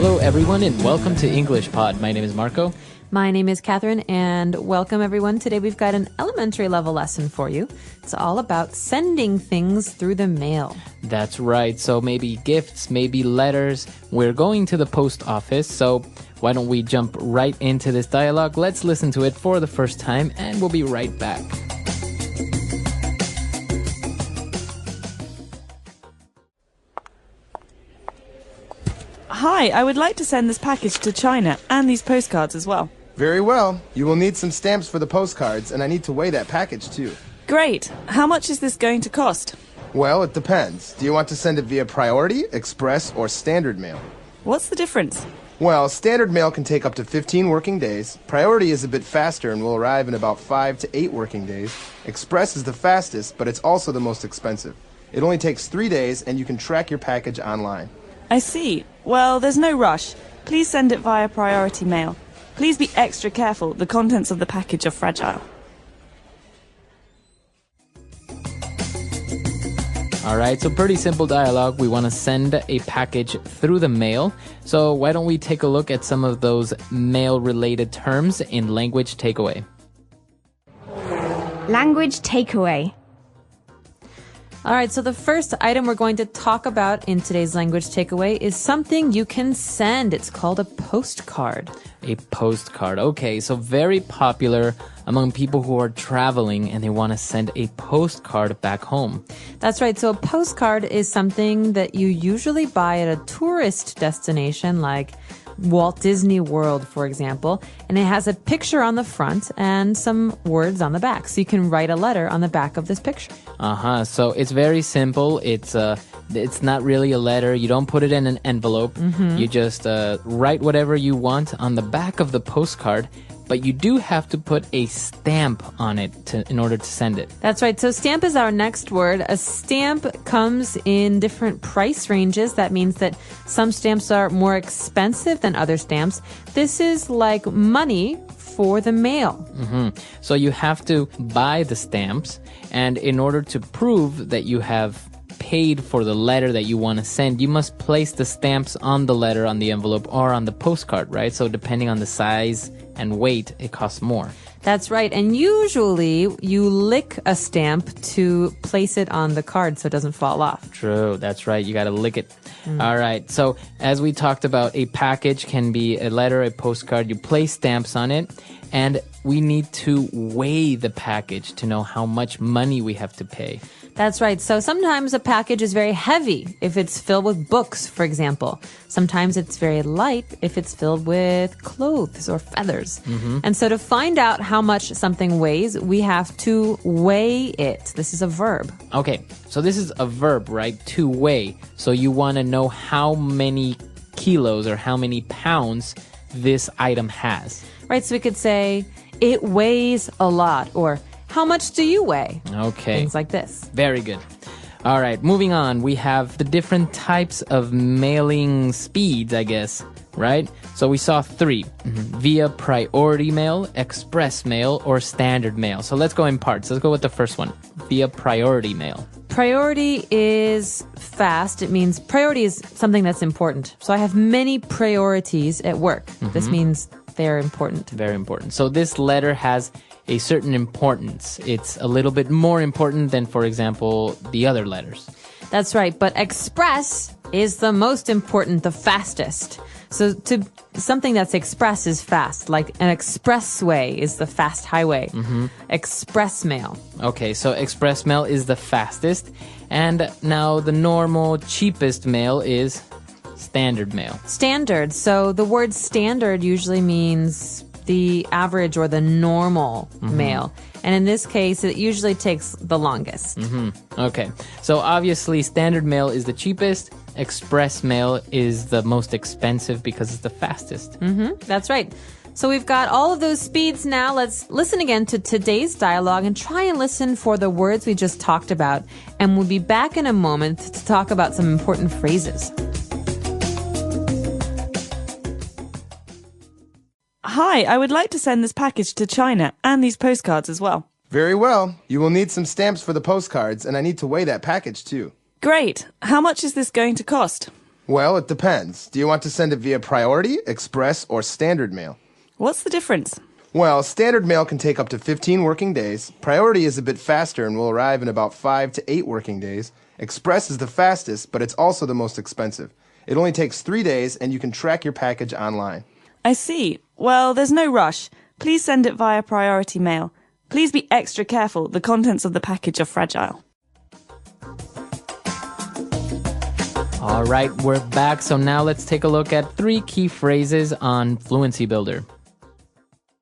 Hello, everyone, and welcome to English Pod. My name is Marco. My name is Catherine, and welcome, everyone. Today we've got an elementary level lesson for you. It's all about sending things through the mail. That's right. So maybe gifts, maybe letters. We're going to the post office, so why don't we jump right into this dialogue? Let's listen to it for the first time, and we'll be right back. Hi, I would like to send this package to China and these postcards as well. Very well. You will need some stamps for the postcards, and I need to weigh that package too. Great. How much is this going to cost? Well, it depends. Do you want to send it via priority, express, or standard mail? What's the difference? Well, standard mail can take up to 15 working days. Priority is a bit faster and will arrive in about 5 to 8 working days. Express is the fastest, but it's also the most expensive. It only takes 3 days, and you can track your package online. I see. Well, there's no rush. Please send it via priority mail. Please be extra careful. The contents of the package are fragile. All right, so pretty simple dialogue. We want to send a package through the mail. So why don't we take a look at some of those mail-related terms in language takeaway? Language takeaway. All right, so the first item we're going to talk about in today's language takeaway is something you can send. It's called a postcard. A postcard. Okay, so very popular among people who are traveling and they want to send a postcard back home. That's right. So a postcard is something that you usually buy at a tourist destination like Walt Disney World, for example, and it has a picture on the front and some words on the back. So you can write a letter on the back of this picture. So it's very simple. It's not really a letter. You don't put it in an envelope. You just write whatever you want on the back of the postcard, but you do have to put a stamp on it in order to send it. That's right. So stamp is our next word. A stamp comes in different price ranges. That means that some stamps are more expensive than other stamps. This is like money for the mail. So you have to buy the stamps, and in order to prove that you have paid for the letter that you want to send, you must place the stamps on the letter, on the envelope, or on the postcard, right? So depending on the size and weight, it costs more. That's right. And usually you lick a stamp to place it on the card so it doesn't fall off. True. That's right. You got to lick it. All right. So as we talked about, a package can be a letter, a postcard. You place stamps on it, and we need to weigh the package to know how much money we have to pay. That's right. So sometimes a package is very heavy if it's filled with books, for example. Sometimes it's very light if it's filled with clothes or feathers. And so to find out how much something weighs, we have to weigh it. This is a verb. Okay, so this is a verb, right? To weigh. So you want to know how many kilos or how many pounds this item has. Right, so we could say, it weighs a lot, or how much do you weigh? Okay. Things like this. Very good. All right, moving on. We have the different types of mailing speeds, I guess, right? So we saw 3. Via priority mail, express mail, or standard mail. So let's go in parts. Let's go with the first one. Via priority mail. Priority is fast. It means priority is something that's important. So I have many priorities at work. This means they're important. Very important. So this letter has a certain importance. It's a little bit more important than, for example, the other letters. That's right. But express is the most important, the fastest. So something that's express is fast. Like an expressway is the fast highway. Express mail. Okay, so express mail is the fastest. And now the normal, cheapest mail is standard mail. Standard. So the word standard usually means the average or the normal mail. And in this case, it usually takes the longest. Okay, so obviously standard mail is the cheapest. Express mail is the most expensive because it's the fastest. That's right. So we've got all of those speeds now. Let's listen again to today's dialogue and try and listen for the words we just talked about. And we'll be back in a moment to talk about some important phrases. Hi, I would like to send this package to China and these postcards as well. Very well. You will need some stamps for the postcards, and I need to weigh that package too. Great. How much is this going to cost? Well, it depends. Do you want to send it via priority, express, or standard mail? What's the difference? Well, standard mail can take up to 15 working days. Priority is a bit faster and will arrive in about 5 to 8 working days. Express is the fastest, but it's also the most expensive. It only takes 3 days, and you can track your package online. I see. Well, there's no rush. Please send it via priority mail. Please be extra careful. The contents of the package are fragile. All right, we're back. So now let's take a look at 3 key phrases on Fluency Builder.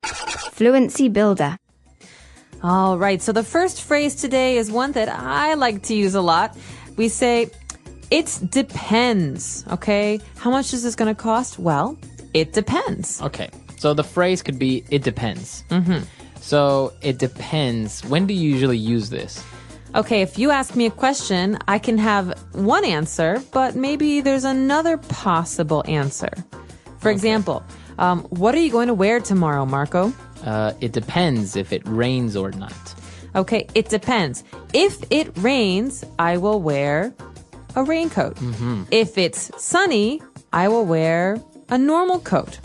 Fluency Builder. All right, so the first phrase today is one that I like to use a lot. We say, it depends, okay? How much is this going to cost? Well, it depends. Okay, so the phrase could be, it depends. So it depends. When do you usually use this? Okay, if you ask me a question, I can have one answer, but maybe there's another possible answer. For example, what are you going to wear tomorrow, Marco? It depends if it rains or not. Okay, it depends. If it rains, I will wear a raincoat. If it's sunny, I will wear a normal coat.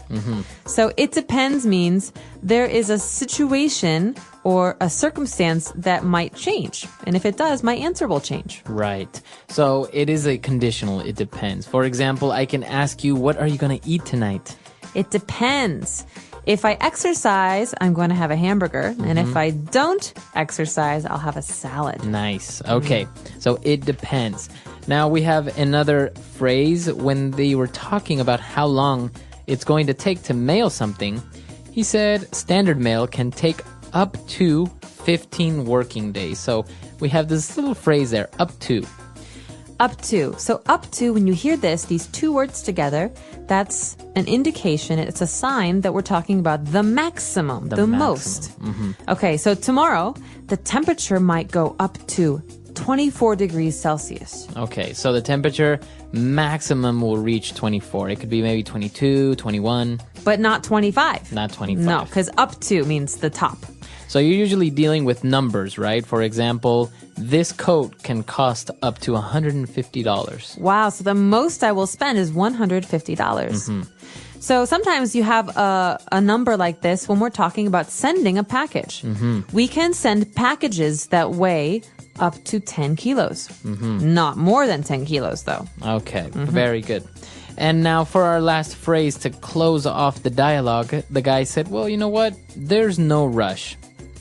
So it depends means there is a situation or a circumstance that might change. And if it does, my answer will change. Right. So it is a conditional, it depends. For example, I can ask you, what are you going to eat tonight? It depends. If I exercise, I'm going to have a hamburger. And if I don't exercise, I'll have a salad. Nice. Okay. So it depends. Now we have another phrase when they were talking about how long it's going to take to mail something. He said standard mail can take up to 15 working days. So we have this little phrase there, up to. Up to. So up to, when you hear this, these two words together, that's an indication, it's a sign that we're talking about the maximum, the most. Okay, so tomorrow, the temperature might go up to 24 degrees Celsius. Okay, so the temperature maximum will reach 24. It could be maybe 22, 21. But not 25. Not 25. No, because up to means the top. So you're usually dealing with numbers, right? For example, this coat can cost up to $150. Wow, so the most I will spend is $150. So sometimes you have a number like this when we're talking about sending a package. We can send packages that weigh up to 10 kilos. Not more than 10 kilos, though. Okay, very good. And now for our last phrase to close off the dialogue, the guy said, well, you know what? There's no rush.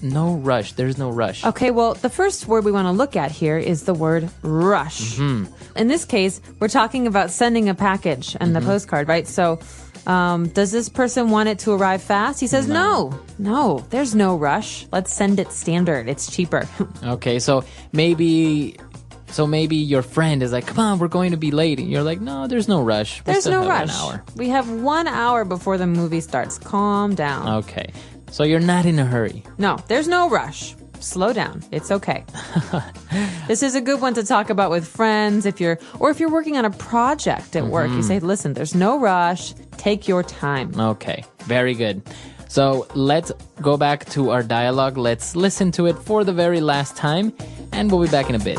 No rush. There's no rush. Okay, well, the first word we want to look at here is the word rush. In this case, we're talking about sending a package and the postcard, right? So does this person want it to arrive fast? He says, no, there's no rush. Let's send it standard. It's cheaper. Okay, so maybe your friend is like, come on, we're going to be late. And you're like, no, there's no rush. There's no rush. 1 hour. We have 1 hour before the movie starts. Calm down. Okay, so you're not in a hurry. No, there's no rush. Slow down. It's okay. This is a good one to talk about with friends if you're working on a project at work. You say, listen, there's no rush. Take your time. Okay, very good. So let's go back to our dialogue. Let's listen to it for the very last time, and we'll be back in a bit.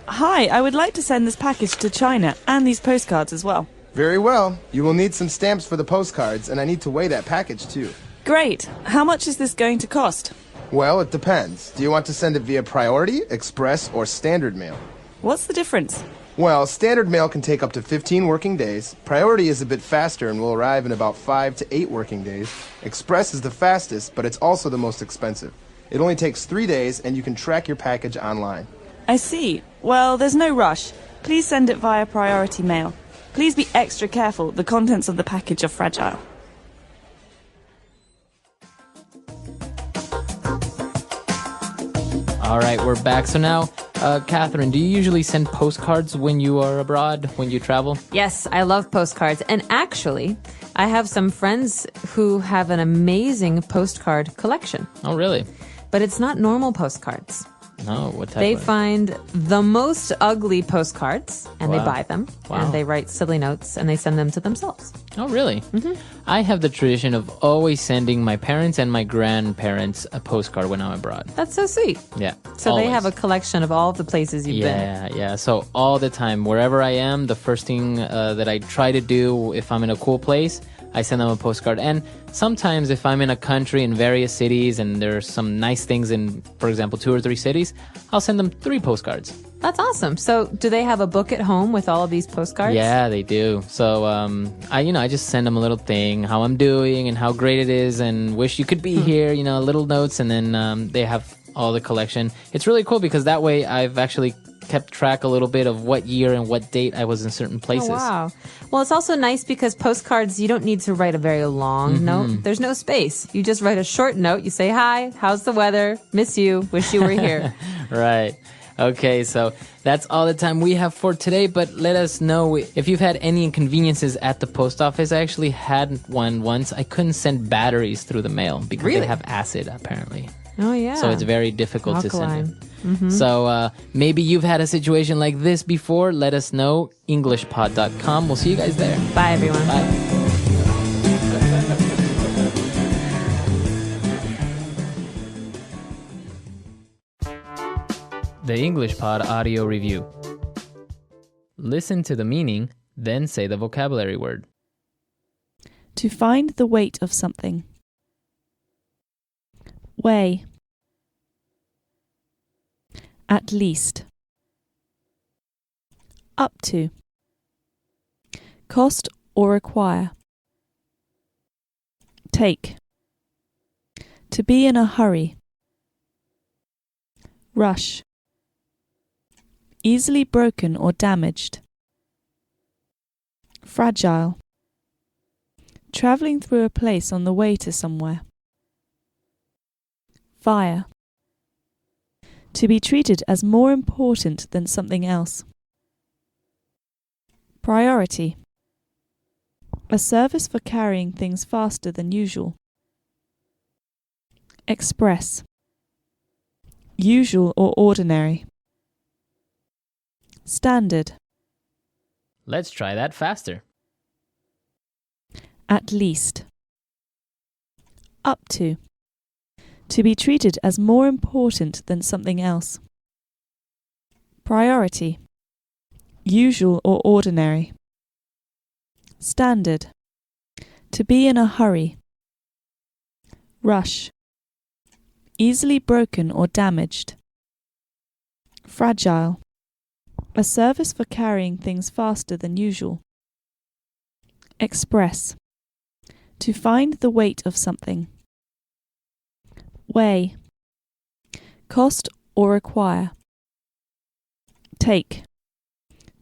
Hi, I would like to send this package to China and these postcards as well. Very well. You will need some stamps for the postcards, and I need to weigh that package too. Great. How much is this going to cost? Well, it depends. Do you want to send it via priority, express, or standard mail? What's the difference? Well, standard mail can take up to 15 working days. Priority is a bit faster and will arrive in about 5 to 8 working days. Express is the fastest, but it's also the most expensive. It only takes 3 days, and you can track your package online. I see. Well, there's no rush. Please send it via priority mail. Please be extra careful. The contents of the package are fragile. All right, we're back. So now, Catherine, do you usually send postcards when you are abroad, when you travel? Yes, I love postcards. And actually, I have some friends who have an amazing postcard collection. Oh, really? But it's not normal postcards. Oh, what type They of... find the most ugly postcards and they Wow. buy them. Wow. And they write silly notes and they send them to themselves. Oh, really? I have the tradition of always sending my parents and my grandparents a postcard when I'm abroad. That's so sweet. Yeah. So always. they have a collection of all of the places you've been. Yeah. So all the time, wherever I am, the first thing that I try to do if I'm in a cool place, I send them a postcard. And sometimes if I'm in a country in various cities and there's some nice things in, for example, 2 or 3 cities, I'll send them 3 postcards. That's awesome. So do they have a book at home with all of these postcards? Yeah, they do. So I just send them a little thing, how I'm doing and how great it is and wish you could be here, little notes, and then they have all the collection. It's really cool because that way I've actually kept track a little bit of what year and what date I was in certain places. Oh, wow. Well, it's also nice because postcards, you don't need to write a very long note. There's no space. You just write a short note. You say, hi, how's the weather? Miss you. Wish you were here. Right. Okay, so that's all the time we have for today, but let us know if you've had any inconveniences at the post office. I actually had one once. I couldn't send batteries through the mail because Really? they have acid, apparently. Oh, yeah. So it's very difficult to send Alkaline. it. So maybe you've had a situation like this before. Let us know. Englishpod.com. We'll see you guys there. Bye, everyone. Bye. The English Pod Audio Review. Listen to the meaning, then say the vocabulary word. To find the weight of something. Weigh. At least. Up to. Cost or require. Take. To be in a hurry. Rush. Easily broken or damaged. Fragile. Travelling through a place on the way to somewhere. Fire. To be treated as more important than something else. Priority. A service for carrying things faster than usual. Express. Usual or ordinary. Standard. Let's try that faster. At least. Up to. To be treated as more important than something else. Priority. Usual or ordinary. Standard. To be in a hurry. Rush. Easily broken or damaged. Fragile. A service for carrying things faster than usual. Express. To find the weight of something. Weigh. Cost or require. Take.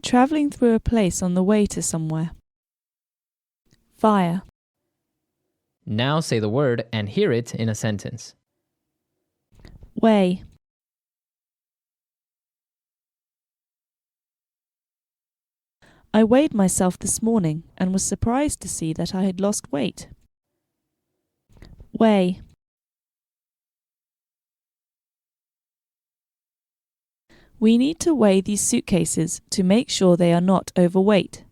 Travelling through a place on the way to somewhere. Fire. Now say the word and hear it in a sentence. Weigh. I weighed myself this morning and was surprised to see that I had lost weight. Weigh. We need to weigh these suitcases to make sure they are not overweight.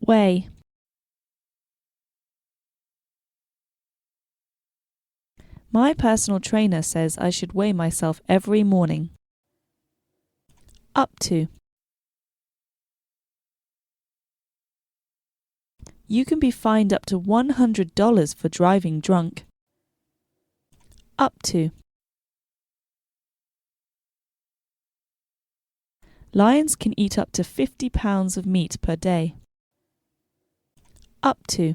Weigh. My personal trainer says I should weigh myself every morning. Up to. You can be fined up to $100 for driving drunk. Up to. Lions can eat up to 50 pounds of meat per day. Up to.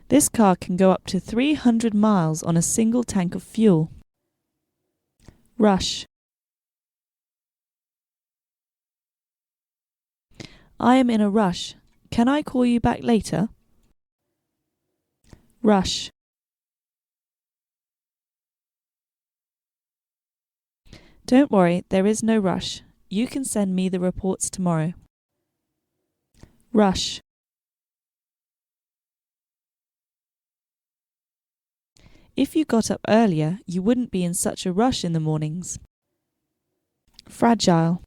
This car can go up to 300 miles on a single tank of fuel. Rush. I am in a rush. Can I call you back later? Rush. Don't worry, there is no rush. You can send me the reports tomorrow. Rush. If you got up earlier, you wouldn't be in such a rush in the mornings. Fragile.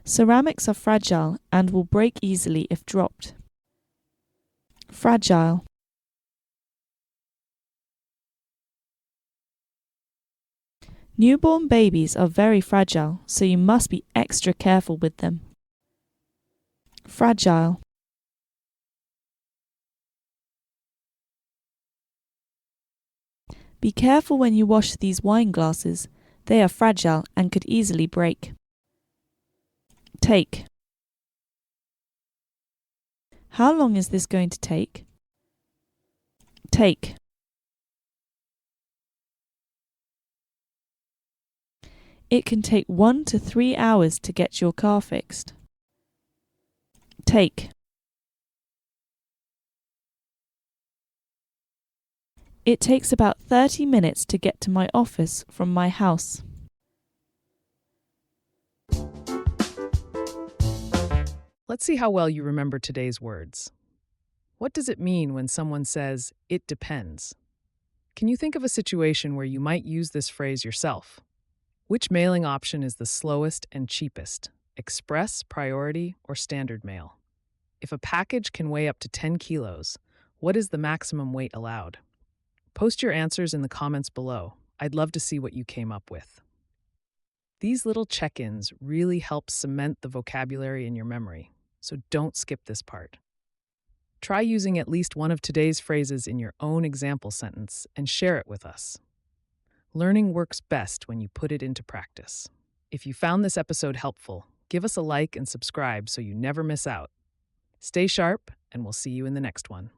Ceramics are fragile and will break easily if dropped. Fragile. Newborn babies are very fragile, so you must be extra careful with them. Fragile. Be careful when you wash these wine glasses. They are fragile and could easily break. Take. How long is this going to take? Take. It can take 1 to 3 hours to get your car fixed. Take. It takes about 30 minutes to get to my office from my house. Let's see how well you remember today's words. What does it mean when someone says, "It depends"? Can you think of a situation where you might use this phrase yourself? Which mailing option is the slowest and cheapest? Express, priority, or standard mail? If a package can weigh up to 10 kilos, what is the maximum weight allowed? Post your answers in the comments below. I'd love to see what you came up with. These little check-ins really help cement the vocabulary in your memory, so don't skip this part. Try using at least one of today's phrases in your own example sentence and share it with us. Learning works best when you put it into practice. If you found this episode helpful, give us a like and subscribe so you never miss out. Stay sharp, and we'll see you in the next one.